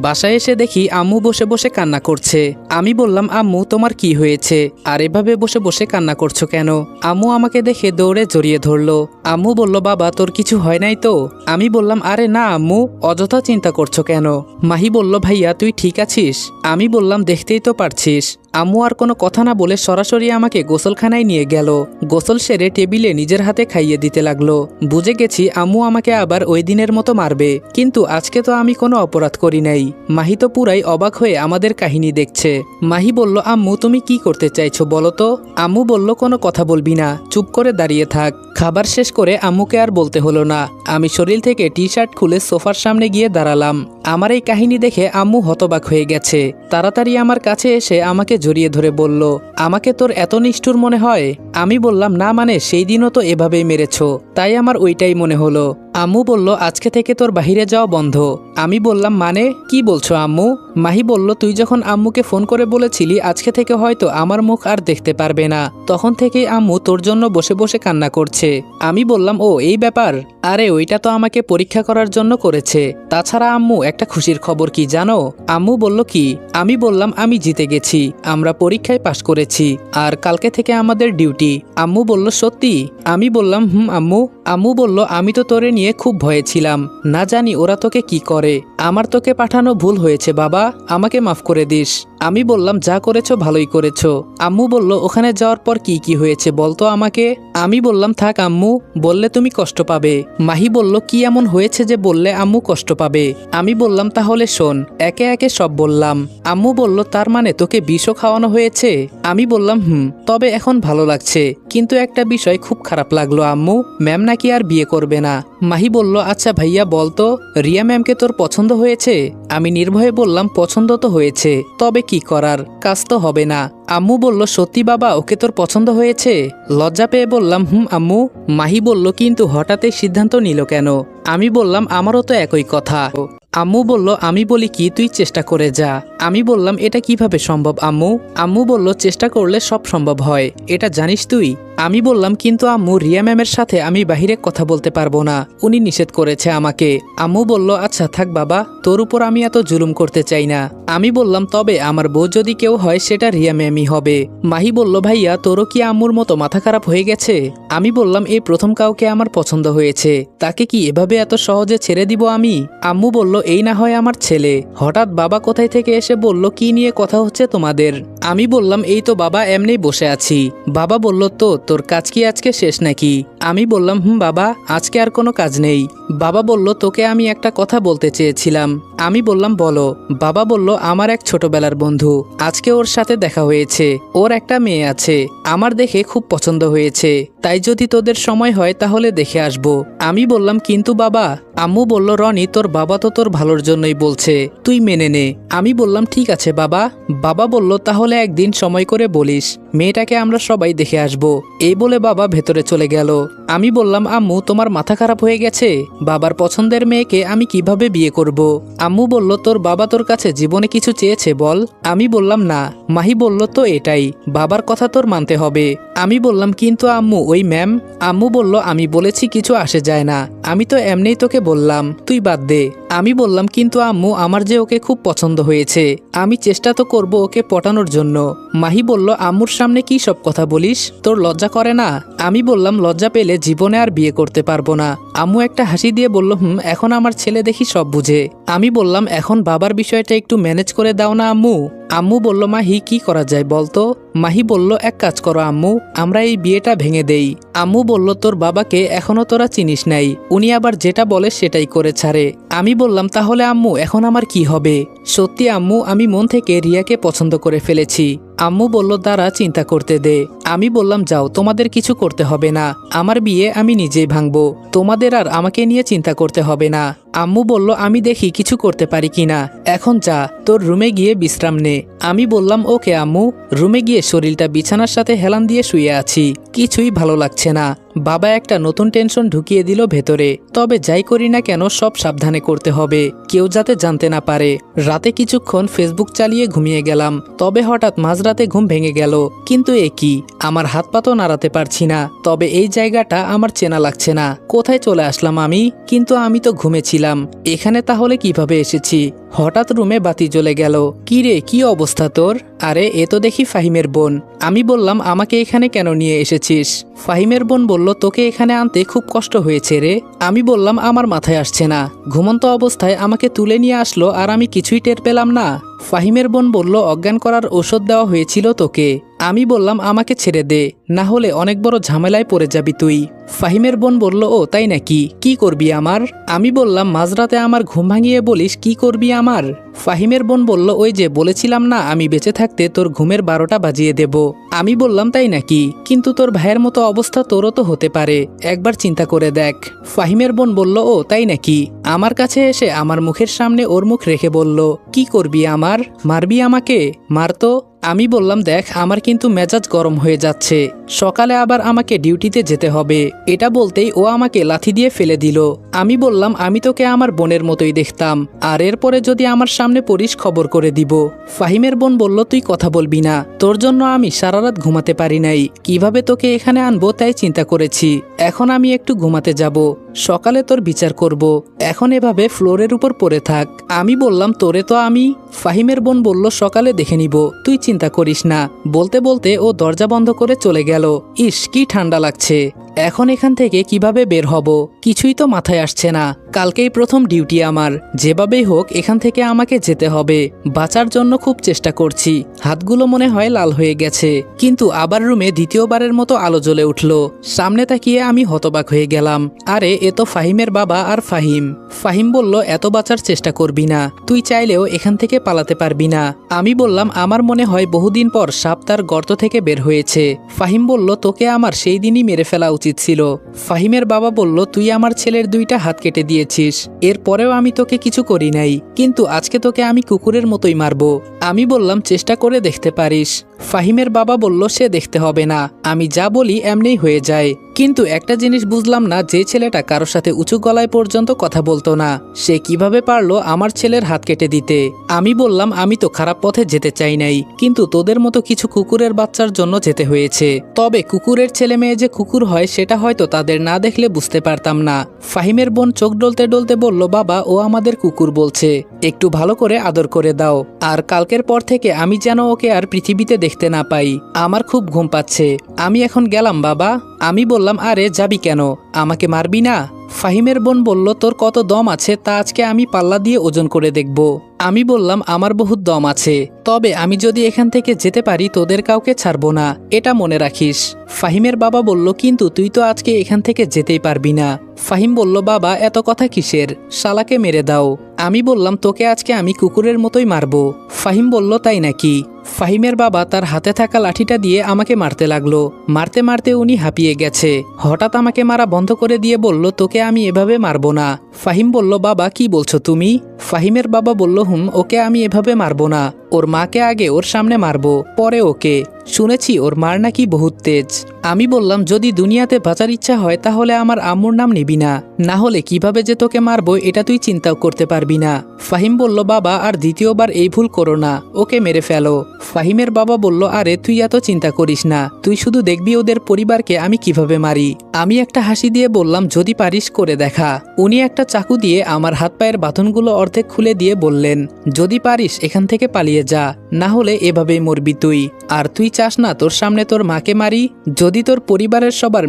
বাসায় এসে দেখি আম্মু বসে বসে কান্না করছে। আমি বললাম, আম্মু তোমার কি হয়েছে, আর এভাবে বসে বসে কান্না করছো কেন? আম্মু আমাকে দেখে দৌড়ে জড়িয়ে ধরলো। আম্মু বলল, বাবা তোর কিছু হয় নাই তো? আমি বললাম, আরে না আম্মু, অযথা চিন্তা করছো কেন? মাহি বলল, ভাইয়া তুই ঠিক আছিস? আমি বললাম, দেখতেই তো পারছিস। আম্মু আর কোনো কথা না বলে সরাসরি আমাকে গোসলখানায় নিয়ে গেল। গোসল সেরে টেবিলে নিজের হাতে খাইয়ে দিতে লাগলো। বুঝে গেছি আম্মু আমাকে আবার ওই দিনের মতো মারবে, কিন্তু আজকে তো আমি কোনো অপরাধ করি নাই। মাহি তো পুরাই অবাক হয়ে আমাদের কাহিনী দেখছে। মাহি বলল, আম্মু তুমি কি করতে চাইছো বলো তো? আম্মু বলল, কোনো কথা বলবি না, চুপ করে দাঁড়িয়ে থাক। খাবার শেষ করে আম্মুকে আর বলতে হলো না। আমি শরীর থেকে টি শার্ট খুলে সোফার সামনে গিয়ে দাঁড়ালাম। আমার এই কাহিনী দেখে আম্মু হতবাক হয়ে গেছে। তাড়াতাড়ি আমার কাছে এসে আমাকে জড়িয়ে ধরে বলল, আমাকে তোর এত নিষ্ঠুর মনে হয়? আমি বললাম, না মানে সেই দিনও তো এভাবেই মেরেছো, তাই আমার ওইটাই মনে হলো। আম্মু বলল, আজকে থেকে তোর বাহিরে যাওয়া বন্ধ। আমি বললাম, মানে কি বলছো আম্মু? মাহি বলল, তুই যখন আম্মুকে ফোন করে বলেছিলি আজকে থেকে হয়তো আমার মুখ আর দেখতে পারবে না, তখন থেকেই আম্মু তোর জন্য বসে বসে কান্না করছে। আমি বললাম, ও এই ব্যাপার? আরে ওইটা তো আমাকে পরীক্ষা করার জন্য করেছে। তাছাড়া আম্মু একটা খুশির খবর কি জানো? আম্মু বলল, কি? আমি বললাম, আমি জিতে গেছি, আমরা পরীক্ষায় পাশ করেছি, আর কালকে থেকে আমাদের ডিউটি। আম্মু বলল, সত্যি? আমি বললাম, আম্মু। আম্মু বলল, আমি তো তোরে নিয়ে খুব ভয়ে ছিলাম, না জানি ওরা তোকে কি করে। আমার তোকে পাঠানো ভুল হয়েছে বাবা, আমাকে মাফ করে দিস। আমি বললাম, যা করেছো ভালোই করেছো। আম্মু বলল, ওখানে যাওয়ার পর কি কি হয়েছে বলতো আমাকে? আমি বললাম, থাক আম্মু, বললে তুমি কষ্ট পাবে। মাহি বলল, কি এমন হয়েছে যে বললে আম্মু কষ্ট পাবে? আমি বললাম, তাহলে শোন। একে একে সব বললাম। আম্মু বলল, তার মানে তোকে বিষও খাওয়ানো হয়েছে? আমি বললাম, তবে এখন ভালো লাগছে, কিন্তু একটা বিষয় খুব খারাপ লাগলো আম্মু, ম্যাম নাকি আর বিয়ে করবে না। মাহি বলল, আচ্ছা ভাইয়া বলতো, রিয়া ম্যামকে তোর পছন্দ হয়েছে? আমি নির্ভয়ে বললাম, পছন্দ তো হয়েছে, তবে কি করার, কাজ তো হবে না। আম্মু বলল, সত্যি বাবা, ওকে তোর পছন্দ হয়েছে? লজ্জা পেয়ে বললাম, আম্মু। মাহি বলল, কিন্তু হঠাৎই সিদ্ধান্ত নিল কেন? আমি বললাম, আমারও তো একই কথা। আম্মু বলল, আমি বলি কি, তুই চেষ্টা করে যা। আমি বললাম, এটা কিভাবে সম্ভব আম্মু? আম্মু বলল, চেষ্টা করলে সব সম্ভব হয়, এটা জানিস তুই? আমি বললাম, কিন্তু আম্মু, রিয়া ম্যামের সাথে আমি বাহিরে কথা বলতে পারবো না, উনি নিষেধ করেছে আমাকে। আম্মু বলল, আচ্ছা থাক বাবা, তোর উপর আমি এত জুলুম করতে চাই না। আমি বললাম, তবে আমার বউ যদি কেউ হয় সেটা রিয়া ম্যামই হবে। মাহি বলল, ভাইয়া তোরও কি আম্মুর মতো মাথা খারাপ হয়ে গেছে? আমি বললাম, এই প্রথম কাউকে আমার পছন্দ হয়েছে, তাকে কি এভাবে এত সহজে ছেড়ে দিব আমি? আম্মু বলল, এই না হয় আমার ছেলে, হঠাৎ বাবা কোথায় থেকে এসে বলল, কি নিয়ে কথা হচ্ছে তোমাদের? আমি বললাম, এই তো বাবা, এমনি বসে আছি। বাবা বলল, তো তোর কাজ কি আজকে শেষ নাকি? আমি বললাম, বাবা, আজকে আর কোনো কাজ নেই। বাবা বলল, তোকে আমি একটা কথা বলতে চেয়েছিলাম। আমি বললাম, বলো। বাবা বলল, আমার এক ছোটবেলার বন্ধু, আজকে ওর সাথে দেখা হয়েছে, ওর একটা মেয়ে আছে, আমার দেখে খুব পছন্দ হয়েছে, তাই যদি তোদের সময় হয় তাহলে দেখে আসবো। আমি বললাম, কিন্তু বাবা। আম্মু বলল, রনি, তোর বাবা তো তোর ভালোর জন্যই বলছে, তুই মেনে নে। আমি বললাম, ঠিক আছে বাবা। বাবা বলল, তাহলে একদিন সময় করে বলিস, মেয়েটাকে আমরা সবাই দেখে আসবো। এই বলে বাবা ভেতরে চলে গেল। আমি বললাম, আম্মু তোমার মাথা খারাপ হয়ে গেছে, বাবার পছন্দের মেয়েকে আমি কিভাবে বিয়ে করব? আম্মু বলল, তোর বাবা তোর কাছে জীবনে কিছু চেয়েছে বল? আমি বললাম, না। মাহি বলল, তো এটাই, বাবার কথা তোর মানতে হবে। আমি বললাম, কিন্তু আম্মু ওই ম্যাম। আম্মু বলল, আমি বলেছি কিছু আসে যায় না, আমি তো এমনিই তোকে বললাম, তুই বাদ দে। আমি বললাম, কিন্তু আম্মু আমার যে ওকে খুব পছন্দ হয়েছে, আমি চেষ্টা তো করব ওকে পটানোর জন্য। মাহি বলল, আম্মুর সামনে কি সব কথা বলিস, তোর লজ্জা করে না? আমি বললাম, লজ্জা পেলে জীবনে আর বিয়ে করতে পারবো না। আম্মু একটা হাসি দিয়ে বলল, এখন আমার ছেলে দেখি সব বুঝে। আমি বললাম, এখন বাবার বিষয়টা একটু ম্যানেজ করে দাও না আম্মু। আম্মু বলল, মাহি কি করা যায় বলতো? মাহি বলল, এক কাজ করো আম্মু, আমরা এই বিয়েটা ভেঙে দেই। আম্মু বলল, তোর বাবাকে এখনো তোরা চিনিস নাই, উনি আবার যেটা বলে সেটাই করে ছাড়ে। আমি বললাম, তাহলে আম্মু এখন আমার কি হবে? সত্যি আম্মু, আমি মন থেকে রিয়াকে পছন্দ করে ফেলেছি। আম্মু বলল, দাঁড়া, চিন্তা করতে দে। আমি বললাম, যাও, তোমাদের কিছু করতে হবে না, আমার বিয়ে আমি নিজেই ভাঙবো, তোমাদের আর আমাকে নিয়ে চিন্তা করতে হবে না। আম্মু বলল, আমি দেখি কিছু করতে পারি কিনা, এখন যা, তোর রুমে গিয়ে বিশ্রাম নে। আমি বললাম, ওকে আম্মু। রুমে গিয়ে শরীরটা বিছানার সাথে হেলান দিয়ে শুয়ে আছি, কিছুই ভালো লাগছে না। বাবা একটা নতুন টেনশন ঢুকিয়ে দিল ভেতরে। তবে যাই করি না কেন সব সাবধানে করতে হবে, কেউ যাতে জানতে না পারে। রাতে কিছুক্ষণ ফেসবুক চালিয়ে ঘুমিয়ে গেলাম, তবে হঠাৎ মাঝরাতে ঘুম ভেঙে গেল। কিন্তু এ কি, আমার হাত পা তো নাড়াতে পারছি না। তবে এই জায়গাটা আমার চেনা লাগছে না, কোথায় চলে আসলাম আমি? কিন্তু আমি তো ঘুমেছিলাম, এখানে তাহলে কিভাবে এসেছি? হঠাৎ রুমে বাতি জ্বলে গেল। কি রে, কি অবস্থা তোর? আরে এ তো দেখি ফাহিমের বোন। আমি বললাম আমাকে এখানে কেন নিয়ে এসেছিস? ফাহিমের বোন বলল তোকে এখানে আনতে খুব কষ্ট হয়েছে রে। আমি বললাম আমার মাথায় আসছে না, ঘুমন্ত অবস্থায় আমাকে তুলে নিয়ে আসলো আর আমি কিছুই টের পেলাম না। ফাহিমের বোন বলল অজ্ঞান করার ঔষধ দেওয়া হয়েছিল তোকে। আমি বললাম আমাকে ছেড়ে দে, না হলে অনেক বড় ঝামেলায় পড়ে যাবি তুই। ফাহিমের বোন বলল ও তাই নাকি, কি করবি আমার? আমি বললাম মাঝরাতে আমার ঘুম ভাঙিয়ে বলিস কি করবি আমার? ফাহিমের বোন বলল ওই যে বলেছিলাম না আমি বেঁচে থাকতে তোর ঘুমের 12টা বাজিয়ে দেব। আমি বললাম তাই নাকি, কিন্তু তোর ভাইয়ের মতো অবস্থা তোরও তো হতে পারে, একবার চিন্তা করে দেখ। ফাহিমের বোন বলল ও তাই নাকি। আমার কাছে এসে আমার মুখের সামনে ওর মুখ রেখে বলল কি করবি আমার? মারবি আমাকে? মারতো। আমি বললাম দেখ আমার কিন্তু মেজাজ গরম হয়ে যাচ্ছে, সকালে আবার আমাকে ডিউটিতে যেতে হবে। এটা বলতেই ও আমাকে লাথি দিয়ে ফেলে দিল। আমি বললাম আমি তোকে আমার বোনের মতোই দেখতাম, আর এরপরে যদি আমার সামনে পড়িস খবর করে দিব। ফাহিমের বোন বলল তুই কথা বলবি না, তোর জন্য আমি সারা রাত ঘুমাতে পারি নাই, কিভাবে তোকে এখানে আনবো তাই চিন্তা করেছি। এখন আমি একটু ঘুমাতে যাব, সকালে তোর বিচার করব। এখন এভাবে ফ্লোরের উপর পড়ে থাক। আমি বললাম তোরে তো আমি। ফাহিমের বোন বলল সকালে দেখে নিব, তুই চিন্তা করিস না। বলতে বলতে ও দরজা বন্ধ করে চলে গেল। ইস কি ঠান্ডা লাগছে, এখন এখান থেকে কিভাবে বের হব কিছুই তো মাথায় আসছে না। কালকেই প্রথম ডিউটি আমার, যেভাবেই হোক এখান থেকে আমাকে যেতে হবে। বাঁচার জন্য খুব চেষ্টা করছি, হাতগুলো মনে হয় লাল হয়ে গেছে। কিন্তু আবার রুমে দ্বিতীয়বারের মতো আলো জ্বলে উঠল। সামনে তাকিয়ে আমি হতবাক হয়ে গেলাম। আরে এ তো ফাহিমের বাবা আর ফাহিম। ফাহিম বলল এত বাঁচার চেষ্টা করবি না, তুই চাইলেও এখান থেকে পালাতে পারবি না। আমি বললাম আমার মনে হয় বহুদিন পর সাপ তার গর্ত থেকে বের হয়েছে। ফাহিম বলল তোকে আমার সেই দিনই মেরে ফেলা উচিত ছিল। ফাহিমের বাবা বলল তুই আমার ছেলের 2টা হাত কেটে দিয়েছিস, এরপরেও আমি তোকে কিছু করি নাই, কিন্তু আজকে তোকে আমি কুকুরের মতোই মারবো। আমি বললাম চেষ্টা করে দেখতে পারিস। ফাহিমের বাবা বলল সে দেখতে হবে না, আমি যা বলি এমনিই হয়ে যায়। কিন্তু একটা জিনিস বুঝলাম না, যে ছেলেটা কারোর সাথে উঁচু গলায় পর্যন্ত কথা বলতো না, সে কিভাবে পারলো আমার ছেলের হাত কেটে দিতে? আমি বললাম আমি তো খারাপ পথে যেতে চাই নাই, কিন্তু তোদের মতো কিছু কুকুরের বাচ্চার জন্য যেতে হয়েছে। তবে কুকুরের ছেলে মেয়ে যে কুকুর হয় সেটা হয়তো তাদের না দেখলে বুঝতে পারতাম না। ফাহিমের বোন চোখ ডলতে ডলতে বলল বাবা ও আমাদের কুকুর বলছে, একটু ভালো করে আদর করে দাও, আর কালকের পর থেকে আমি যেন ওকে আর পৃথিবীতে দেখতে না পাই। আমার খুব ঘুম পাচ্ছে, আমি এখন গেলাম বাবা। আমি বললাম আরে যাবি কেন, আমাকে মারবি না? ফাহিমের বোন বলল তোর কত দম আছে তা আজকে আমি পাল্লা দিয়ে ওজন করে দেখব। আমি বললাম আমার বহুত দম আছে, তবে আমি যদি এখান থেকে যেতে পারি তোদের কাউকে ছাড়বো না, এটা মনে রাখিস। ফাহিমের বাবা বলল কিন্তু তুই তো আজকে এখান থেকে যেতেই পারবি না। ফাহিম বলল বাবা এত কথা কিসের, শালাকে মেরে দাও। আমি বললাম তোকে আজকে আমি কুকুরের মতোই মারবো। ফাহিম বলল তাই নাকি। ফাহিমের বাবা তার হাতে থাকা লাঠিটা দিয়ে আমাকে মারতে লাগলো। মারতে মারতে উনি হাঁপিয়ে গেছে। হঠাৎ আমাকে মারা বন্ধ করে দিয়ে বলল তোকে আমি এভাবে মারবো না। ফাহিম বলল বাবা কি বলছো তুমি? ফাহিমের বাবা বলল ওকে আমি এভাবে মারবো না, ওর মাকে আগে ওর সামনে মারবো, পরে ওকে। শুনেছি ওর মার নাকি বহুত তেজ। আমি বললাম যদি দুনিয়াতে বাঁচার ইচ্ছা হয় তাহলে আমার আম্মুর নাম নিবি না, না হলে কিভাবে যে তোকে মারবো এটা তুই চিন্তাও করতে পারবি না। ফাহিম বলল বাবা আর দ্বিতীয়বার এই ভুল করো না, ওকে মেরে ফেলো। ফাহিমের বাবা বলল আরে তুই এত চিন্তা করিস না, তুই শুধু দেখবি ওদের পরিবারকে আমি কিভাবে মারি। আমি একটা হাসি দিয়ে বললাম যদি পারিস করে দেখা। উনি একটা চাকু দিয়ে আমার হাত পায়ের বাঁধনগুলো অর্ধেক খুলে দিয়ে বললেন যদি পারিস এখান থেকে পালিয়ে যা, না হলে এভাবেই মরবি তুই। আর তুই চাস না তোর সামনে তোর মাকে মারি? যদি তোর পরিবারের সবার